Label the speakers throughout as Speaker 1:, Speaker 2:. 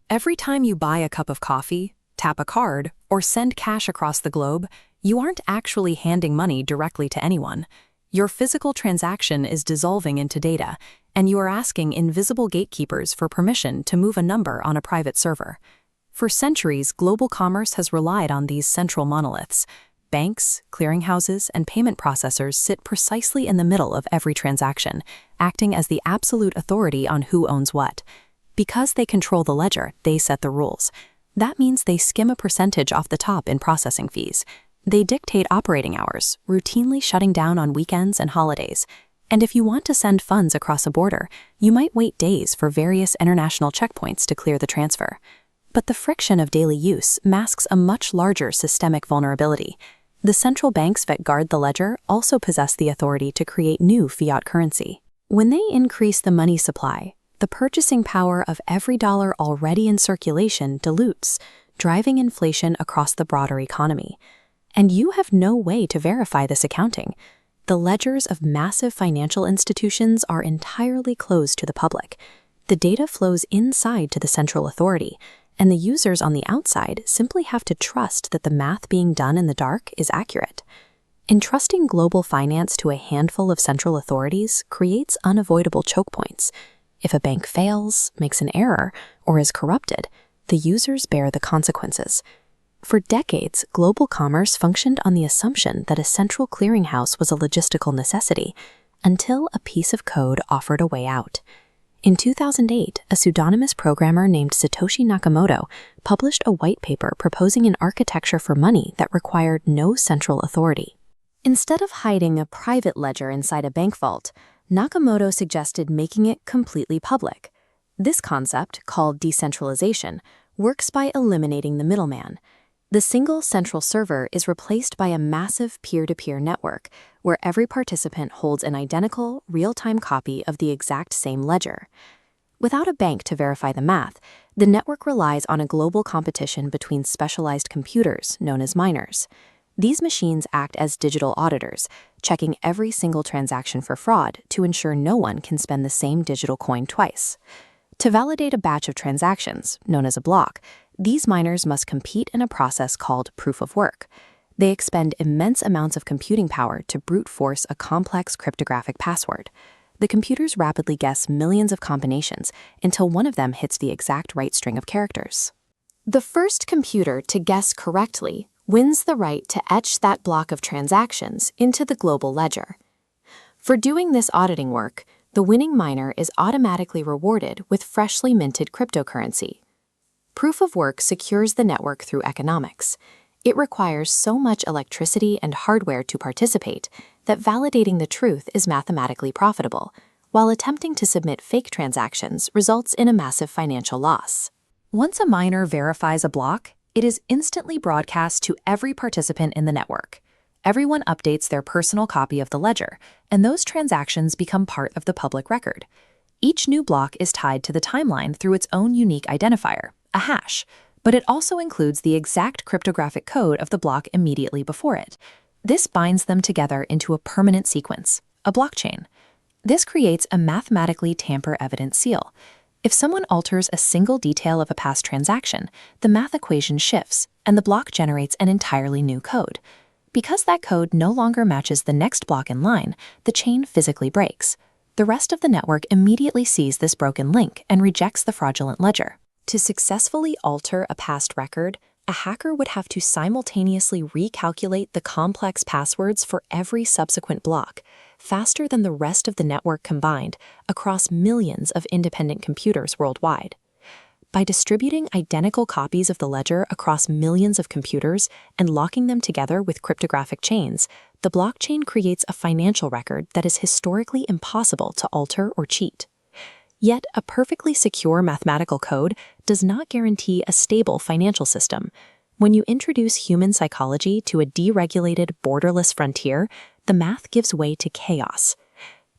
Speaker 1: Every time you buy a cup of coffee, tap a card, or send cash across the globe, you aren't actually handing money directly to anyone. Your physical transaction is dissolving into data, and you are asking invisible gatekeepers for permission to move a number on a private server. For centuries, global commerce has relied on these central monoliths. Banks, clearinghouses, and payment processors sit precisely in the middle of every transaction, acting as the absolute authority on who owns what. Because they control the ledger, they set the rules. That means they skim a percentage off the top in processing fees. They dictate operating hours, routinely shutting down on weekends and holidays. And if you want to send funds across a border, you might wait days for various international checkpoints to clear the transfer. But the friction of daily use masks a much larger systemic vulnerability. The central banks that guard the ledger also possess the authority to create new fiat currency. When they increase the money supply, the purchasing power of every dollar already in circulation dilutes, driving inflation across the broader economy. And you have no way to verify this accounting. The ledgers of massive financial institutions are entirely closed to the public. The data flows inside to the central authority, and the users on the outside simply have to trust that the math being done in the dark is accurate. Entrusting global finance to a handful of central authorities creates unavoidable choke points. If a bank fails, makes an error, or is corrupted, the users bear the consequences. For decades, global commerce functioned on the assumption that a central clearinghouse was a logistical necessity, until a piece of code offered a way out. In 2008, a pseudonymous programmer named Satoshi Nakamoto published a white paper proposing an architecture for money that required no central authority. Instead of hiding a private ledger inside a bank vault, Nakamoto suggested making it completely public. This concept, called decentralization, works by eliminating the middleman. The single central server is replaced by a massive peer-to-peer network, where every participant holds an identical, real-time copy of the exact same ledger. Without a bank to verify the math, the network relies on a global competition between specialized computers known as miners. These machines act as digital auditors, checking every single transaction for fraud to ensure no one can spend the same digital coin twice. To validate a batch of transactions, known as a block, these miners must compete in a process called proof of work. They expend immense amounts of computing power to brute force a complex cryptographic password. The computers rapidly guess millions of combinations until one of them hits the exact right string of characters. The first computer to guess correctly wins the right to etch that block of transactions into the global ledger. For doing this auditing work, the winning miner is automatically rewarded with freshly minted cryptocurrency. Proof of work secures the network through economics. It requires so much electricity and hardware to participate that validating the truth is mathematically profitable, while attempting to submit fake transactions results in a massive financial loss. Once a miner verifies a block, it is instantly broadcast to every participant in the network. Everyone updates their personal copy of the ledger, and those transactions become part of the public record. Each new block is tied to the timeline through its own unique identifier, a hash, but it also includes the exact cryptographic code of the block immediately before it. This binds them together into a permanent sequence, a blockchain. This creates a mathematically tamper-evident seal. If someone alters a single detail of a past transaction, the math equation shifts, and the block generates an entirely new code. Because that code no longer matches the next block in line, the chain physically breaks. The rest of the network immediately sees this broken link and rejects the fraudulent ledger. To successfully alter a past record, a hacker would have to simultaneously recalculate the complex passwords for every subsequent block, faster than the rest of the network combined, across millions of independent computers worldwide. By distributing identical copies of the ledger across millions of computers and locking them together with cryptographic chains, the blockchain creates a financial record that is historically impossible to alter or cheat. Yet, a perfectly secure mathematical code does not guarantee a stable financial system. When you introduce human psychology to a deregulated, borderless frontier, the math gives way to chaos.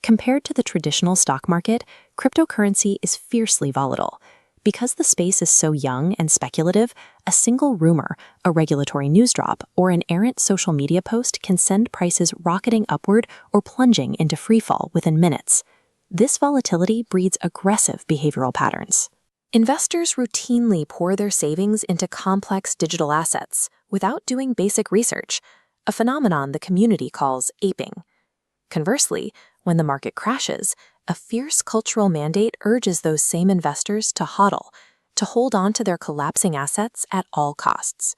Speaker 1: Compared to the traditional stock market, cryptocurrency is fiercely volatile. Because the space is so young and speculative, a single rumor, a regulatory news drop, or an errant social media post can send prices rocketing upward or plunging into freefall within minutes. This volatility breeds aggressive behavioral patterns. Investors routinely pour their savings into complex digital assets without doing basic research, a phenomenon the community calls aping. Conversely, when the market crashes, a fierce cultural mandate urges those same investors to hodl, to hold on to their collapsing assets at all costs.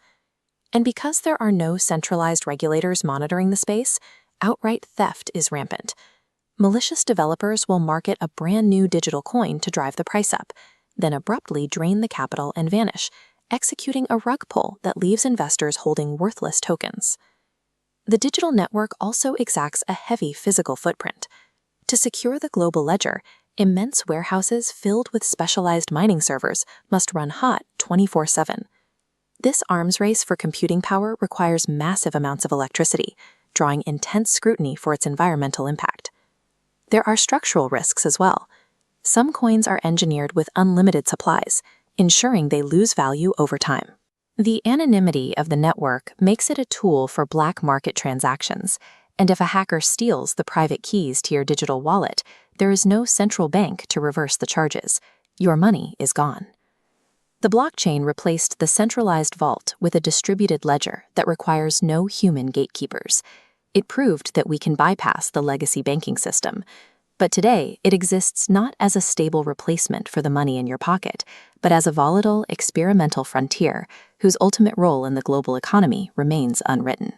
Speaker 1: And because there are no centralized regulators monitoring the space, outright theft is rampant. Malicious developers will market a brand new digital coin to drive the price up, then abruptly drain the capital and vanish, executing a rug pull that leaves investors holding worthless tokens. The digital network also exacts a heavy physical footprint. To secure the global ledger, immense warehouses filled with specialized mining servers must run hot 24/7. This arms race for computing power requires massive amounts of electricity, drawing intense scrutiny for its environmental impact. There are structural risks as well. Some coins are engineered with unlimited supplies, ensuring they lose value over time. The anonymity of the network makes it a tool for black market transactions, and if a hacker steals the private keys to your digital wallet, there is no central bank to reverse the charges. Your money is gone. The blockchain replaced the centralized vault with a distributed ledger that requires no human gatekeepers. It proved that we can bypass the legacy banking system. But today, it exists not as a stable replacement for the money in your pocket, but as a volatile, experimental frontier whose ultimate role in the global economy remains unwritten.